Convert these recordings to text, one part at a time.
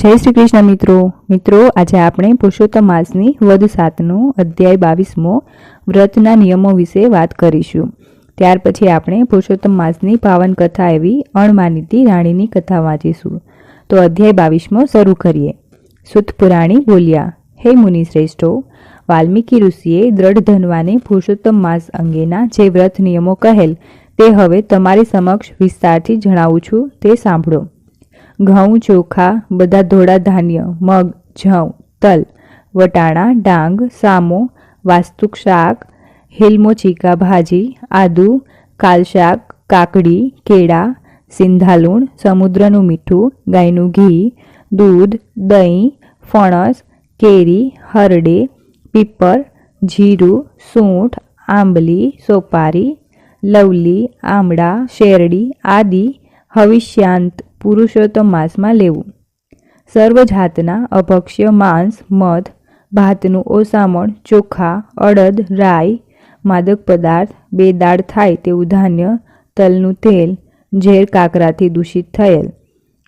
જય શ્રી કૃષ્ણ મિત્રો આજે આપણે પુરુષોત્તમ માસની વદ 7નો અધ્યાય 22મો વ્રતના નિયમો વિશે વાત કરીશું। ત્યાર પછી આપણે પુરુષોત્તમ માસની પાવન કથા એવી અણમાનીતી રાણીની કથા વાંચીશું। તો અધ્યાય 22મો શરૂ કરીએ। સુત પુરાણી બોલ્યા, હે મુનિ શ્રેષ્ઠો, વાલ્મીકી ઋષિએ દ્રઢ ધનવાને પુરુષોત્તમ માસ અંગેના જે વ્રત નિયમો કહેલ તે હવે તમારી સમક્ષ વિસ્તારથી જણાવું છું, તે સાંભળો। ઘઉં, ચોખા, બધા ધોળા ધાન્ય, મગ, જવ, તલ, વટાણા, ડાંગ, સામો, વાસ્તુક શાક, હિલમો ચીકા ભાજી, આદુ, કાલશાક, કાકડી, કેળા, સિંધાલુણ, સમુદ્રનું મીઠું, ગાયનું ઘી, દૂધ, દહીં, ફણસ, કેરી, હરડે, પીપર, જીરું, સૂંઠ, આંબલી, સોપારી, લવલી, આમળા, શેરડી આદિ હવિષ્યાંત પુરુષોત્તમ માસમાં લેવું। સર્વ જાતના અભક્ષ્ય માંસ, મધ, ભાતનું ઓસામણ, ચોખા, અડદ, રાઈ, માદક પદાર્થ, બે દાળ થાય તેવું ધાન્ય, તલનું તેલ, ઝેર કાકરાથી દૂષિત થયેલ,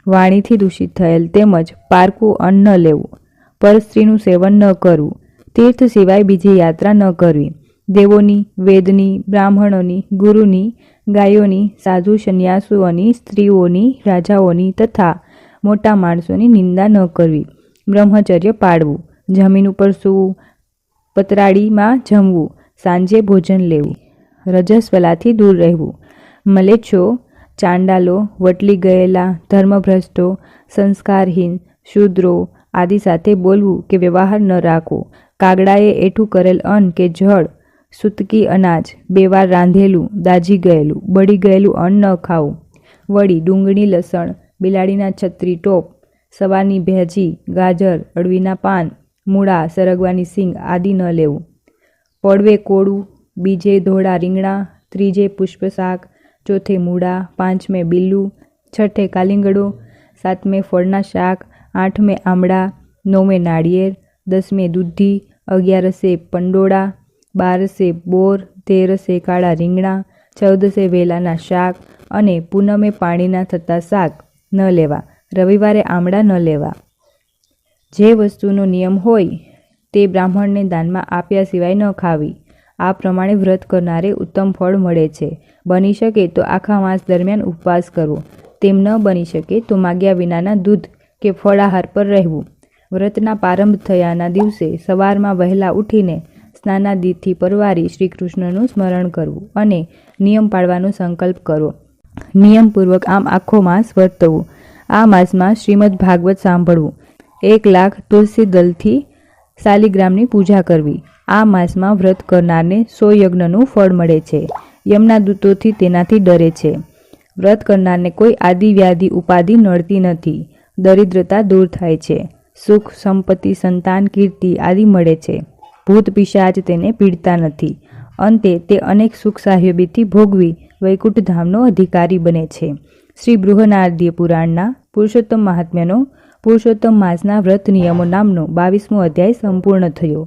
વાણીથી દૂષિત થયેલ તેમજ પારકું અન્ન ન લેવું, પરસ્ત્રીનું સેવન ન કરવું, તીર્થ સિવાય બીજી યાત્રા ન કરવી, દેવોની, વેદની, બ્રાહ્મણોની, ગુરુની, ગાયોની, સાધુ સંન્યાસુઓની, સ્ત્રીઓની, રાજાઓની તથા મોટા માણસોની નિંદા ન કરવી, બ્રહ્મચર્ય પાળવું, જમીન ઉપર સૂવું, પતરાળીમાં જમવું, સાંજે ભોજન લેવું, રજસ્વલાથી દૂર રહેવું, મલેચ્છો, ચાંડાલો, વટલી ગયેલા, ધર્મભ્રષ્ટો, સંસ્કારહીન, શૂદ્રો આદિ સાથે બોલવું કે વ્યવહાર ન રાખવો, કાગડાએ એઠું કરેલ અન્ન કે જળ, સૂતકી અનાજ, બે વાર રાંધેલું, દાજી ગયેલું, બળી ગયેલું અન્ન ન ખાવું, વળી ડુંગળી, લસણ, બિલાડીના છત્રી ટોપ, સવારની ભેજી, ગાજર, અળવીના પાન, મૂળા, સરગવાની સિંગ આદિ ન લેવું, પડવે કોળું, બીજે ધોળા રીંગણા, ત્રીજે પુષ્પશાક, ચોથે મૂળા, પાંચમે બિલ્લું, છઠ્ઠે કાલિંગડો, સાતમે ફળના શાક, આઠમે આમળા, નવમે નાળિયેર, દસમે દૂધી, 11સે પંડોળા, 12સે બોર, 13સે કાળા રીંગણા, 14સે વેલાના શાક અને પૂનમે પાણીના થતા શાક ન લેવા, રવિવારે આમળા ન લેવા। જે વસ્તુનો નિયમ હોય તે બ્રાહ્મણને દાનમાં આપ્યા સિવાય ન ખાવી। આ પ્રમાણે વ્રત કરનારે ઉત્તમ ફળ મળે છે। બની શકે તો આખા માસ દરમિયાન ઉપવાસ કરવો, તેમ ન બની શકે તો માગ્યા વિનાના દૂધ કે ફળાહાર પર રહેવું। વ્રતના પ્રારંભ થયાના દિવસે સવારમાં વહેલા ઉઠીને સ્નાનાદિથી પરવારી શ્રી કૃષ્ણનું સ્મરણ કરવું અને નિયમ પાળવાનો સંકલ્પ કરવો। નિયમપૂર્વક આમ આખો માસ વર્તવું। આ માસમાં શ્રીમદ ભાગવત સાંભળવું, 1 લાખ તુલસી દલથી શાલિગ્રામની પૂજા કરવી। આ માસમાં વ્રત કરનારને 100 યજ્ઞનું ફળ મળે છે। યમના દૂતોથી તેનાથી ડરે છે। વ્રત કરનારને કોઈ આદિ વ્યાધિ ઉપાધિ નડતી નથી, દરિદ્રતા દૂર થાય છે, સુખ, સંપત્તિ, સંતાન, કીર્તિ આદિ મળે છે, ભૂત પિશાચ તેને પીડતા નથી, અંતે તે અનેક સુખ સાહેબીથી ભોગવી વૈકુંઠ ધામનો અધિકારી બને છે। શ્રી બૃહનારદીય પુરાણના પુરુષોત્તમ મહાત્મ્યનો પુરુષોત્તમ માસના વ્રત નિયમો નામનો 22મો અધ્યાય સંપૂર્ણ થયો।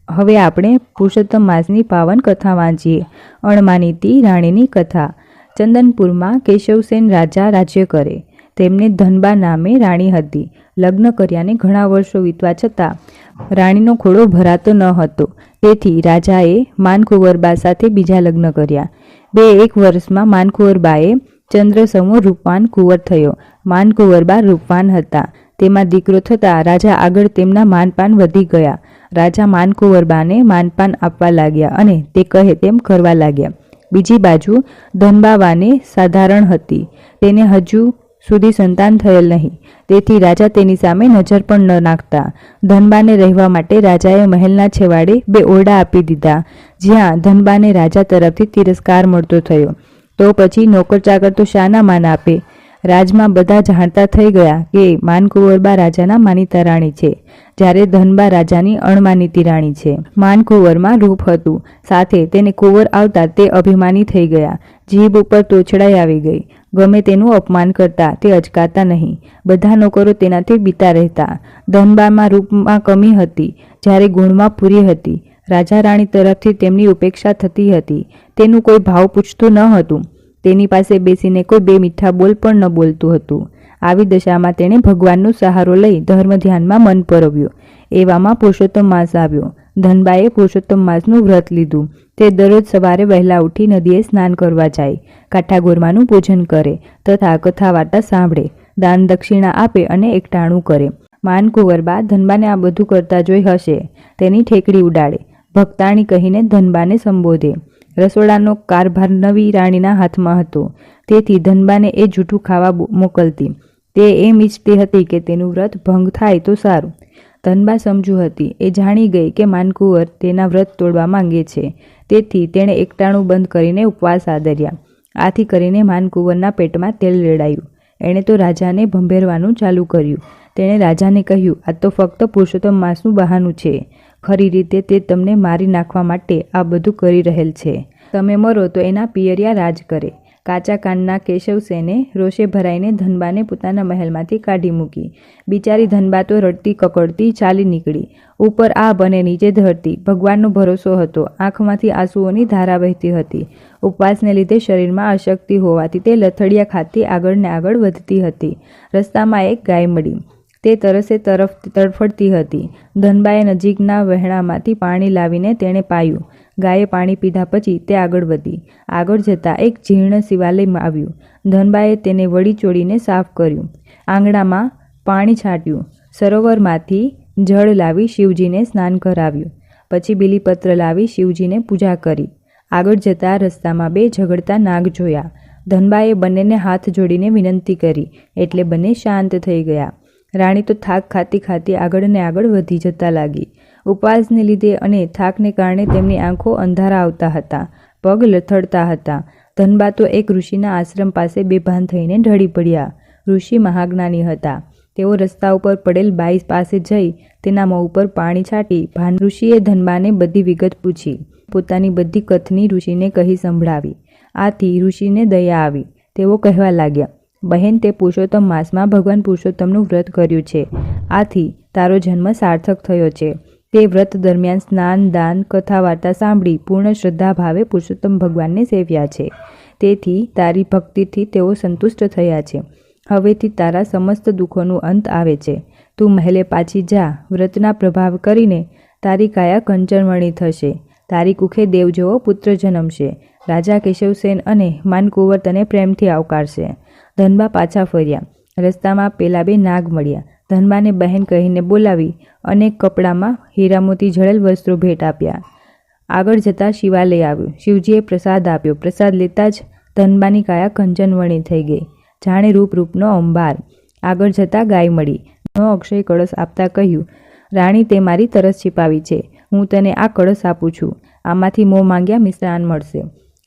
હવે આપણે પુરુષોત્તમ માસની પાવન કથા વાંચીએ। અણમાનીતી રાણીની કથા। ચંદનપુરમાં કેશવસેન રાજા રાજ્ય કરે। તેમને ધનબા નામે રાણી હતી। લગ્ન કર્યાને ઘણા વર્ષો વીતવા છતાં રાણીનો ખોળો ભરાતો ન હતો, તેથી રાજાએ માનકુંવરબા સાથે બીજા લગ્ન કર્યા। 1 વર્ષમાં માનકુંવરબાએ ચંદ્રસમો રૂપવાન કુંવર થયો। માનકુંવરબા રૂપવાન હતા, તેમાં દીકરો થતાં રાજા આગળ તેમના માનપાન વધી ગયા। રાજા માનકુંવરબાને માનપાન આપવા લાગ્યા અને તે કહે તેમ કરવા લાગ્યા। બીજી બાજુ ધનબાવાને સાધારણ હતી, તેને હજુ સુધી સંતાન થયેલ નહીં, તેથી રાજા તેની સામે નજર પણ ન નાખતા। ધનબાને રહેવા માટે રાજાએ મહેલના છેવાડે 2 ઓરડા આપી દીધા, જ્યાં ધનબાને રાજા તરફથી તિરસ્કાર મળતો થયો। તો પછી નોકર ચાકર તો શાના માન આપે? રાજમાં બધા જાણતા થઈ ગયા કે માનકુંવરબા રાજાના માનીતા રાણી છે, જ્યારે ધનબા રાજાની અણમાનીતી રાણી છે। માનકુંવરમાં રૂપ હતું, સાથે તેને કુંવર આવતા તે અભિમાની થઈ ગયા। જીભ ઉપર તોછડાઈ આવી ગઈ, ગમે તેનું અપમાન કરતા તે અચકાતા નહીં। બધા નોકરો તેનાથી બીતા રહેતા। ધનબામાં રૂપમાં કમી હતી, જ્યારે ગુણમાં પૂરી હતી। રાજા રાણી તરફથી તેમની ઉપેક્ષા થતી હતી, તેનું કોઈ ભાવ પૂછતું ન હતું। તેની પાસે બેસીને કોઈ 2 મીઠા બોલ પણ ન બોલતું હતું। આવી દશામાં તેણે ભગવાનનો સહારો લઈ ધર્મ ધ્યાનમાં મન પરોવ્યું. એવામાં પુરુષોત્તમ માસ આવ્યો. ધનબાએ પુરુષોત્તમ માસનું વ્રત લીધું. તે દરરોજ સવારે વહેલા ઉઠી નદીએ સ્નાન કરવા જાય, કાઠાગોરમાનું પૂજન કરે તથા કથા વાર્તા સાંભળે, દાન દક્ષિણા આપે અને એકટાણું કરે. માનકુંવરબા ધનબાને આ બધું કરતા જોઈ હશે. તેની ઠેકડી ઉડાડે, ભક્તાણી કહીને ધનબાને સંબોધે. રસોડાનો કારભાર નવી રાણીના હાથમાં હતો, તેથી ધનબાને એ જૂઠું ખાવા મોકલતી. તે એમ ઈચ્છતી હતી કે તેનું વ્રત ભંગ થાય તો સારું. ધનબા સમજુ હતી. એ જાણી ગઈ કે માનકુંવર તેના વ્રત તોડવા માંગે છે, તેથી તેણે એકટાણું બંધ કરીને ઉપવાસ આદર્યા. આથી કરીને માનકુંવરના પેટમાં તેલ રેડાયું. એણે તો રાજાને ભંભેરવાનું ચાલુ કર્યું. તેણે રાજાને કહ્યું, આ તો ફક્ત પુરુષોત્તમ માસનું બહાનું છે. ખરી રીતે તે તમને મારી નાખવા માટે આ બધું કરી રહેલ છે. તમે મરો તો એના પિયરિયા રાજ કરે. કાચા કાનના કેશવસેને રોષે ભરાઈને ધનબાને પોતાના મહેલમાંથી કાઢી મૂકી. બિચારી ધનબા તો રડતી કકડતી ચાલી નીકળી. ઉપર આભ અને નીચે ધરતી. ભગવાનનો ભરોસો હતો. આંખમાંથી આંસુઓની ધારા વહેતી હતી. ઉપવાસને લીધે શરીરમાં અશક્તિ હોવાથી તે લથડિયા ખાતી આગળ ને આગળ વધતી હતી. રસ્તામાં એક ગાય મળી. તે તરસે તરફ તડફડતી હતી. ધનબાએ નજીકના વહેણામાંથી પાણી લાવીને તેણે પાયું. ગાયે પાણી પીધા પછી તે આગળ વધી. આગળ જતાં એક જીર્ણ શિવાલય આવ્યું. ધનબાએ તેને વળી ચોડીને સાફ કર્યું. આંગણામાં પાણી છાંટ્યું. સરોવરમાંથી જળ લાવી શિવજીને સ્નાન કરાવ્યું. પછી બીલીપત્ર લાવી શિવજીને પૂજા કરી. આગળ જતાં રસ્તામાં બે ઝઘડતા નાગ જોયા. ધનબાએ બંનેને હાથ જોડીને વિનંતી કરી એટલે બંને શાંત થઈ ગયા. રાણી તો થાક ખાતી ખાતી આગળ ને આગળ વધી જતા લાગી. ઉપવાસને લીધે અને થાકને કારણે તેમની આંખો અંધારા આવતા હતા, પગ લથડતા હતા. ધનબા તો એક ઋષિના આશ્રમ પાસે બેભાન થઈને ઢળી પડ્યા. ઋષિ મહાજ્ઞાની હતા. તેઓ રસ્તા ઉપર પડેલ બાઈ પાસે જઈ તેના મોં ઉપર પાણી છાંટી ભાન ઋષિએ ધનબાને બધી વિગત પૂછી. પોતાની બધી કથની ઋષિને કહી સંભળાવી. આથી ઋષિને દયા આવી. તેઓ કહેવા લાગ્યા, બહેન, તે પુરુષોત્તમ માસમાં ભગવાન પુરુષોત્તમનું વ્રત કર્યું છે. આથી તારો જન્મ સાર્થક થયો છે. તે વ્રત દરમિયાન સ્નાન, દાન, કથા વાર્તા સાંભળી પૂર્ણ શ્રદ્ધા ભાવે પુરુષોત્તમ ભગવાનને સેવ્યા છે. તેથી તારી ભક્તિથી તેઓ સંતુષ્ટ થયા છે. હવેથી તારા સમસ્ત દુઃખોનું અંત આવે છે. તું મહેલે પાછી જા. વ્રતના પ્રભાવ કરીને તારી કાયા કંચનવણી થશે. તારી કુખે દેવ જેવો પુત્ર જન્મશે. રાજા કેશવસેન અને માનકુંવર તને પ્રેમથી આવકારશે. ધનબા પાછા ફર્યા. રસ્તામાં પેલા બે નાગ મળ્યા. ધનબાને બહેન કહીને બોલાવી અનેક કપડામાં હીરામોતી જડેલ વસ્ત્રો ભેટ આપ્યા. આગળ જતાં શિવાલય આવ્યું. શિવજીએ પ્રસાદ આપ્યો. પ્રસાદ લેતા જ ધનબાની કાયા કંચનવણી થઈ ગઈ, જાણે રૂપનો અંબાર. આગળ જતાં ગાય મળી. નો અક્ષય કળશ આપતા કહ્યું, રાણી, તે મારી તરસ छिपाવી છે. હું તને આ કળશ આપું છું. આમાંથી મોં માંગ્યા મિષ્ટાન મળશે.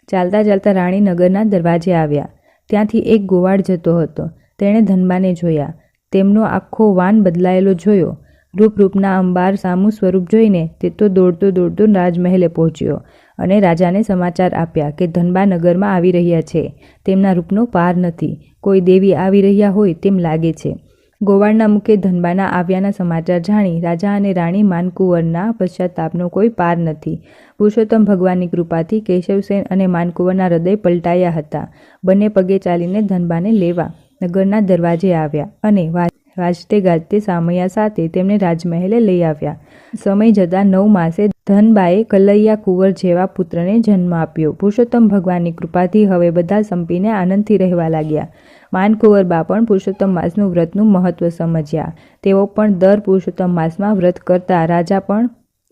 ચાલતા ચાલતા રાણી નગરના દરવાજે આવ્યા. ત્યાંથી એક ગોવાળ જતો હતો. તેણે ધનબાને જોયા. તેમનો આખો વાન બદલાયેલો જોયો. રૂપના અંબાર સામું સ્વરૂપ જોઈને તે તો દોડતો રાજમહેલે પહોંચ્યો અને રાજાને સમાચાર આપ્યા કે ધનબા નગરમાં આવી રહ્યા છે. તેમના રૂપનો પાર નથી. કોઈ દેવી આવી રહ્યા હોય તેમ લાગે છે. ગોવાળના મુખે ધનબાના આવ્યાના સમાચાર જાણી રાજા અને રાણી માનકુંવરના પશ્ચાતાપનો કોઈ પાર નથી. પુરુષોત્તમ ભગવાનની કૃપાથી કેશવસેન અને માનકુંવરના હૃદય પલટાયા હતા. બંને પગે ચાલીને ધનબાને લેવા નગરના દરવાજે આવ્યા અને વાજતે ગાજતે સામૈયા સાથે તેમને રાજમહેલે લઈ આવ્યા. સમય જતાં 9 માસે ધનબાએ કલૈયા કુંવર જેવા પુત્રને જન્મ આપ્યો. પુરુષોત્તમ ભગવાનની કૃપાથી હવે બધા સંપીને આનંદથી રહેવા લાગ્યા. માનકુંવરબા પણ પુરુષોત્તમ માસનું વ્રતનું મહત્વ સમજ્યા. તેઓ પણ દર પુરુષોત્તમ માસમાં વ્રત કરતા, રાજા પણ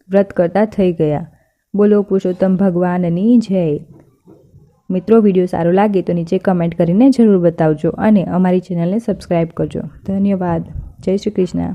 વ્રત કરતા થઈ ગયા. બોલો પુરુષોત્તમ ભગવાનની જય. મિત્રો, વિડીયો સારો લાગે તો નીચે કમેન્ટ કરીને જરૂર બતાવજો અને અમારી ચેનલને સબસ્ક્રાઈબ કરજો. ધન્યવાદ. જય શ્રી કૃષ્ણ.